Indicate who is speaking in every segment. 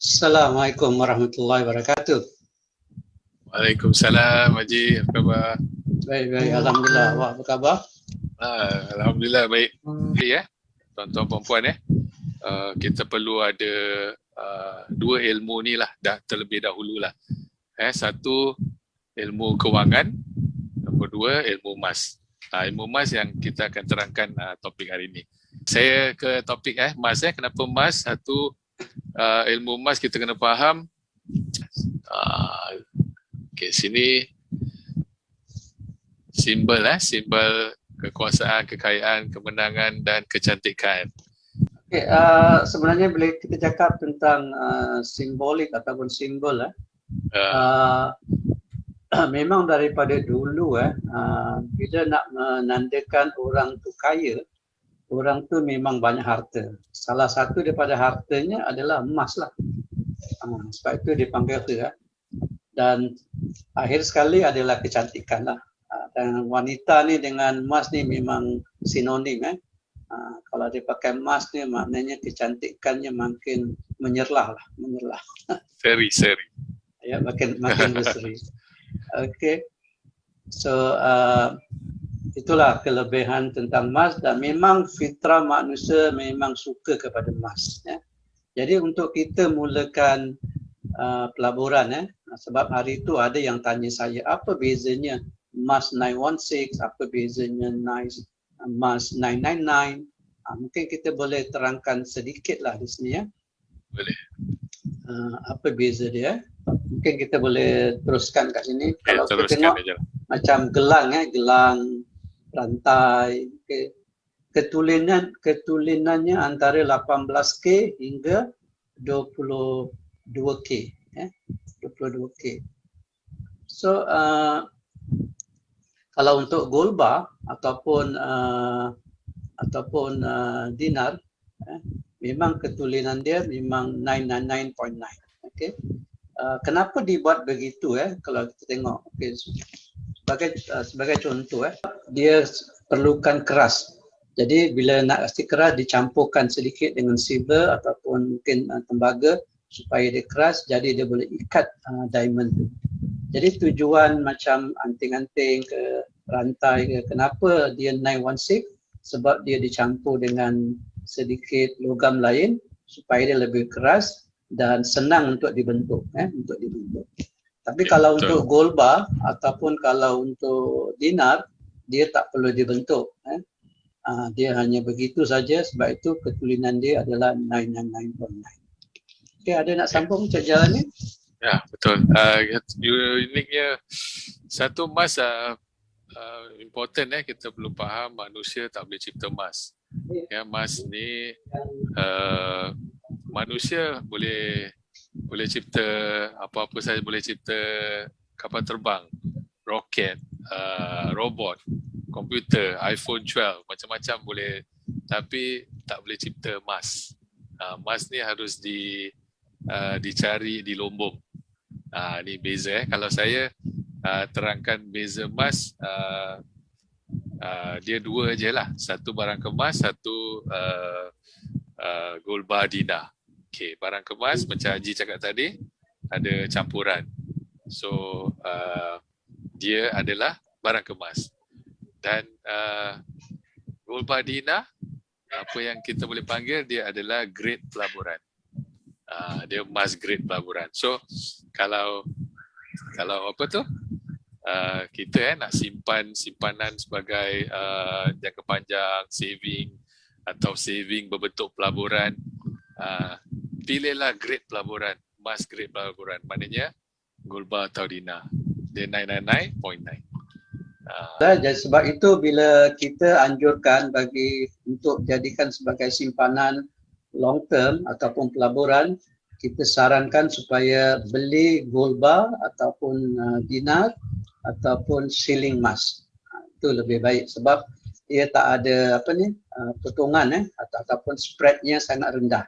Speaker 1: Assalamualaikum warahmatullahi wabarakatuh.
Speaker 2: Waalaikumsalam, Haji. Apa khabar?
Speaker 1: Baik, alhamdulillah. Awak apa khabar?
Speaker 2: Alhamdulillah baik. Ya, tuan-tuan perempuan kita perlu ada dua ilmu ni lah dah terlebih dahulu lah. Satu ilmu kewangan, nombor dua ilmu emas. Ilmu emas yang kita akan terangkan topik hari ini. Saya ke topik emas. Kenapa emas? Satu, ilmu emas kita kena faham. Sini simbol simbol kekuasaan, kekayaan, kemenangan dan kecantikan.
Speaker 1: Sebenarnya bila kita cakap tentang simbolik ataupun simbol memang daripada dulu bila nak menandakan orang tu kaya, orang tu memang banyak harta. Salah satu daripada hartanya adalah emas lah. Sebab itu dipanggil tu dan akhir sekali adalah kecantikan lah. Dan wanita ni dengan emas ni memang sinonim kalau dia pakai emas ni maknanya kecantikannya makin menyerlah.
Speaker 2: Seri.
Speaker 1: Ya, makin berseri. Okey. So itulah kelebihan tentang emas dan memang fitrah manusia memang suka kepada emas Jadi untuk kita mulakan pelaburan sebab hari itu ada yang tanya saya apa bezanya emas 916, apa bezanya emas 999. Mungkin kita boleh terangkan sedikit lah di sini
Speaker 2: Boleh.
Speaker 1: Apa beza dia. Mungkin kita boleh teruskan kat sini.
Speaker 2: Kalau kita tengok aja.
Speaker 1: Macam gelang gelang rantai. Ketulinannya antara 18K hingga 22K. 22K. So kalau untuk gold bar ataupun dinar, memang ketulinan dia memang 999.9. Okey. Kenapa dibuat begitu kalau kita tengok sebagai contoh dia perlukan keras. Jadi bila nak kasi keras dicampurkan sedikit dengan silver ataupun mungkin tembaga supaya dia keras, jadi dia boleh ikat diamond tu. Jadi tujuan macam anting-anting ke rantai ke, kenapa dia 916? Sebab dia dicampur dengan sedikit logam lain supaya dia lebih keras dan senang untuk dibentuk. Tapi kalau untuk gold bar ataupun kalau untuk dinar, dia tak perlu dibentuk. Dia hanya begitu saja, sebab itu ketulinan dia adalah 999.9. Okey, ada nak sambung cak jalan ni?
Speaker 2: Ya, betul. Uniknya satu emas important kita perlu faham manusia tak boleh cipta emas. Emas ni manusia boleh cipta apa-apa saja, boleh cipta kapal terbang, roket, robot, komputer, iPhone 12, macam-macam boleh, tapi tak boleh cipta emas. Emas ni harus dicari di Lombok. Ni beza Kalau saya terangkan beza emas, dia dua je lah. Satu barang kemas, satu gold bar dinar. Okay, barang kemas macam Haji cakap tadi, ada campuran. So dia adalah barang kemas. Dan gold bar dinar, apa yang kita boleh panggil, dia adalah grade pelaburan. Dia emas grade pelaburan. So kalau apa tu, kita nak simpanan sebagai jangka panjang, saving atau saving berbentuk pelaburan, pilihlah grade pelaburan, emas grade pelaburan, maknanya gold bar atau dinar. Dia 999.9.
Speaker 1: Jadi sebab itu bila kita anjurkan untuk jadikan sebagai simpanan long term ataupun pelaburan, kita sarankan supaya beli gold bar ataupun dinar ataupun shilling emas. Itu lebih baik sebab dia tak ada potongan ataupun spreadnya sangat rendah.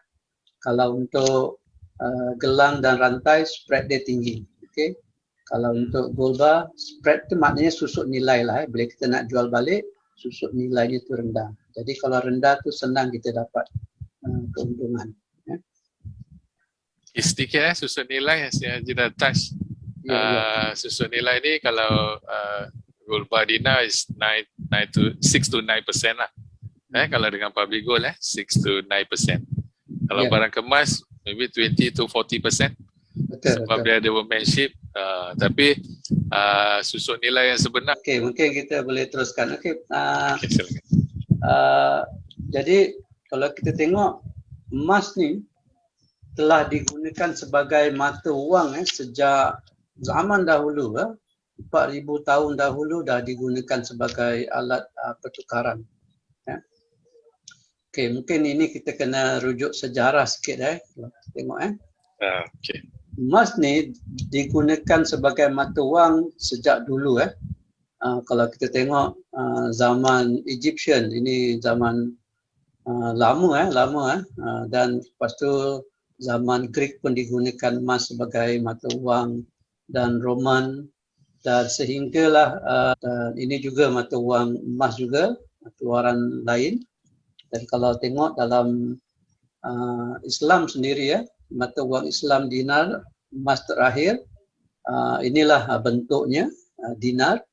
Speaker 1: Kalau untuk gelang dan rantai, spread dia tinggi. Okey. Kalau untuk gold bar, spread tu maknanya susut nilai lah. Bila kita nak jual balik, susut nilainya tu rendah. Jadi kalau rendah tu senang kita dapat keuntungan.
Speaker 2: Sedikit susun nilai yang Haji dah touch. Susun nilai ni kalau gold bar Dina is 6 to 9% lah. Kalau dengan public gold 6 to 9%. Kalau barang kemas maybe 20 to 40%. Sebab dia ada workmanship. Tapi susun nilai yang sebenar.
Speaker 1: Okey, mungkin kita boleh teruskan. Okey.
Speaker 2: Silakan.
Speaker 1: Jadi kalau kita tengok emas ni telah digunakan sebagai mata wang sejak zaman dahulu. 4,000 tahun dahulu dah digunakan sebagai alat pertukaran. Okey, mungkin ini kita kena rujuk sejarah sikit kalau kita tengok
Speaker 2: Okey.
Speaker 1: Emas ni digunakan sebagai mata wang sejak dulu kalau kita tengok zaman Egyptian, ini zaman lama dan lepas tu zaman Greek pun digunakan emas sebagai mata wang, dan Roman, dan sehinggalah dan ini juga mata wang emas juga, keluaran lain. Dan kalau tengok dalam Islam sendiri mata wang Islam dinar, emas terakhir, inilah bentuknya dinar,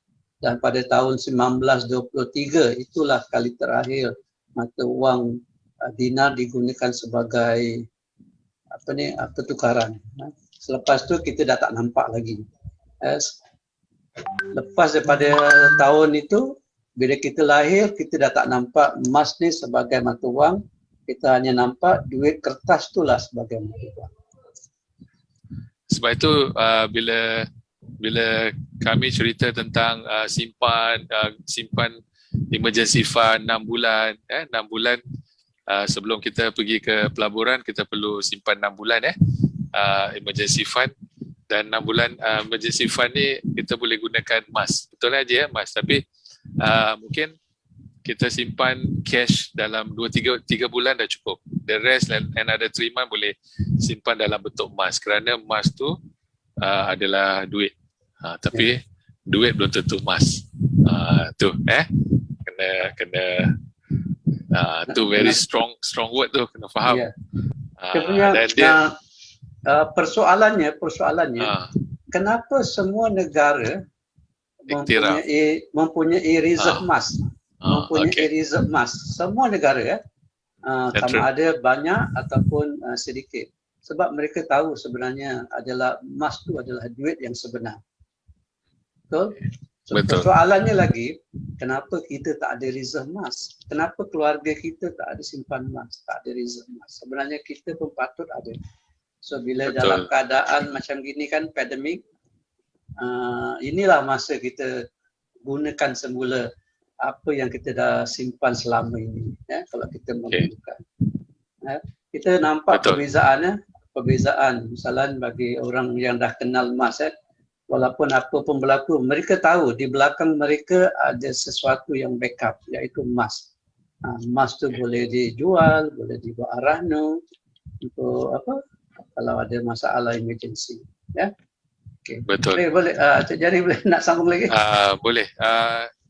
Speaker 1: dan pada tahun 1923 itulah kali terakhir mata wang dinar digunakan sebagai pertukaran. Selepas tu kita dah tak nampak lagi. Lepas daripada tahun itu, bila kita lahir, kita dah tak nampak emas ni sebagai mata wang. Kita hanya nampak duit kertas itulah sebagai mata wang.
Speaker 2: Sebab itu bila kami cerita tentang simpan emergency fund 6 bulan, 6 bulan sebelum kita pergi ke pelaburan, kita perlu simpan 6 bulan emergency fund, dan 6 bulan emergency fund ni kita boleh gunakan emas. Betul aja emas, tapi mungkin kita simpan cash dalam 2-3 bulan dah cukup. The rest another 3 months boleh simpan dalam bentuk emas, kerana emas tu adalah duit. Tapi duit belum tentu emas. Tu kena tu very strong word tu, kena faham.
Speaker 1: Persoalannya kenapa semua negara mempunyai reserve emas? Mempunyai reserve emas. Semua negara sama ada banyak ataupun sedikit. Sebab mereka tahu sebenarnya adalah emas tu adalah duit yang sebenar. Betul? So, persoalannya lagi, kenapa kita tak ada reserve emas? Kenapa keluarga kita tak ada simpan emas, tak ada reserve emas? Sebenarnya kita pun patut ada. So bila dalam keadaan macam gini kan, pandemik, inilah masa kita gunakan semula apa yang kita dah simpan selama ini. Kalau kita memerlukan. Kita nampak perbezaan. Misalnya bagi orang yang dah kenal emas, walaupun apa pun berlaku, mereka tahu di belakang mereka ada sesuatu yang backup, iaitu emas. Emas tu boleh dijual, boleh dibawa arahno untuk kalau ada masalah emergency. Okay.
Speaker 2: Betul.
Speaker 1: Boleh Cik Jari boleh nak sambung lagi?
Speaker 2: Boleh.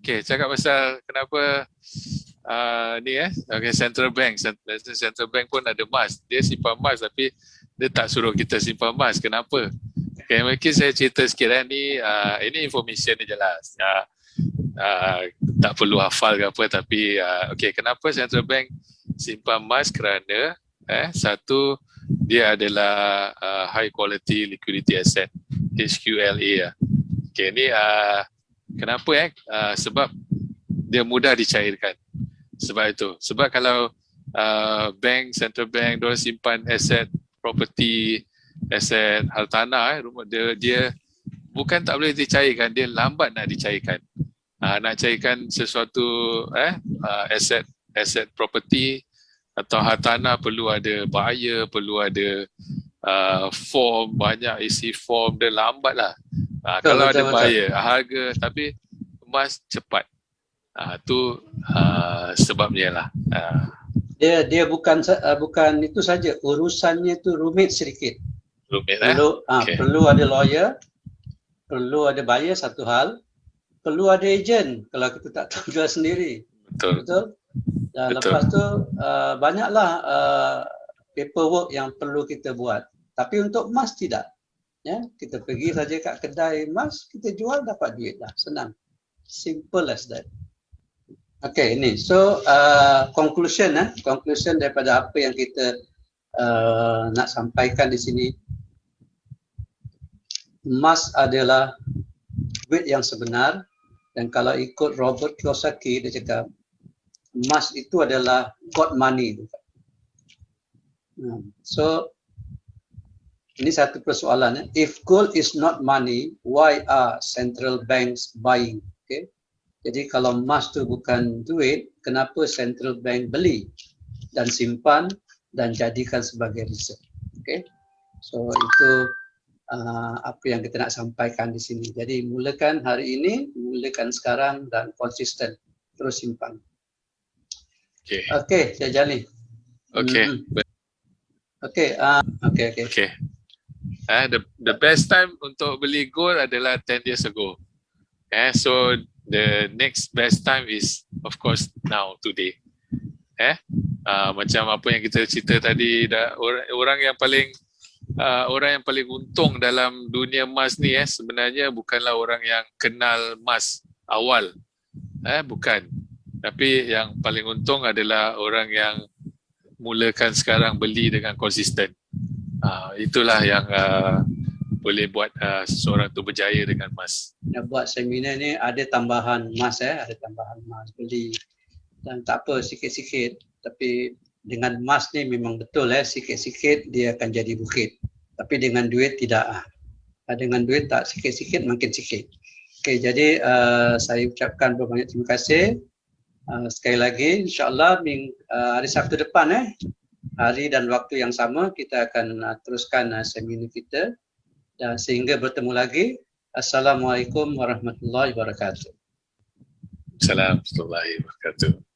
Speaker 2: Okay, cakap pasal kenapa central bank pun ada emas. Dia simpan emas tapi dia tak suruh kita simpan emas. Kenapa? Okay, mungkin saya cerita sikit ini information ni jelas. Tak perlu hafal ke apa, tapi kenapa central bank simpan emas? Kerana satu, dia adalah high quality liquidity asset, HQLA. Okay, ni kenapa sebab dia mudah dicairkan. Sebab itu. Sebab kalau central bank diorang simpan aset property, aset hartanah, rumah dia bukan tak boleh dicairkan, dia lambat nak dicairkan. Nak cairkan sesuatu aset property atau hartanah perlu ada buyer, perlu ada form, banyak isi form, dia lambat lah. Kalau ada buyer, harga, tapi emas cepat. Tu sebabnya lah.
Speaker 1: Dia bukan itu saja, urusannya tu rumit sedikit. Perlu ada lawyer, perlu ada buyer satu hal, perlu ada agent kalau kita tak tahu jual sendiri. Betul? Dan lepas tu banyaklah paperwork yang perlu kita buat. Tapi untuk emas tidak. Ya, kita pergi saja kat kedai emas, kita jual dapat duit dah, senang. Simple as that. Okay, ini. So, conclusion daripada apa yang kita nak sampaikan di sini. Emas adalah duit yang sebenar, dan kalau ikut Robert Kiyosaki, dia cakap emas itu adalah God money. So, ini satu persoalan. If gold is not money, why are central banks buying? Okay. Jadi kalau emas tu bukan duit, kenapa central bank beli dan simpan dan jadikan sebagai reserve? Okay. So itu apa yang kita nak sampaikan di sini. Jadi mulakan hari ini, mulakan sekarang dan konsisten terus simpan.
Speaker 2: Okay.
Speaker 1: Okay, Cik Jali.
Speaker 2: Okay.
Speaker 1: Okay.
Speaker 2: The best time untuk beli gold adalah 10 years ago. So the next best time is of course now, today. Macam apa yang kita cerita tadi, orang yang paling untung dalam dunia emas ni sebenarnya bukanlah orang yang kenal emas awal. Bukan. Tapi yang paling untung adalah orang yang mulakan sekarang beli dengan konsisten. Itulah yang boleh buat seseorang tu berjaya dengan emas.
Speaker 1: Nak buat seminar ni ada tambahan emas, ada tambahan emas beli, dan tak apa, sikit-sikit. Tapi dengan emas ni memang betul, sikit-sikit dia akan jadi bukit. Tapi dengan duit tidak. Dengan duit tak, sikit-sikit makin sikit. Okay, jadi saya ucapkan berbanyak terima kasih. Sekali lagi, insyaAllah hari Sabtu depan, hari dan waktu yang sama, kita akan teruskan seminar kita. Dan sehingga bertemu lagi. Assalamualaikum warahmatullahi wabarakatuh.
Speaker 2: Assalamualaikum warahmatullahi wabarakatuh.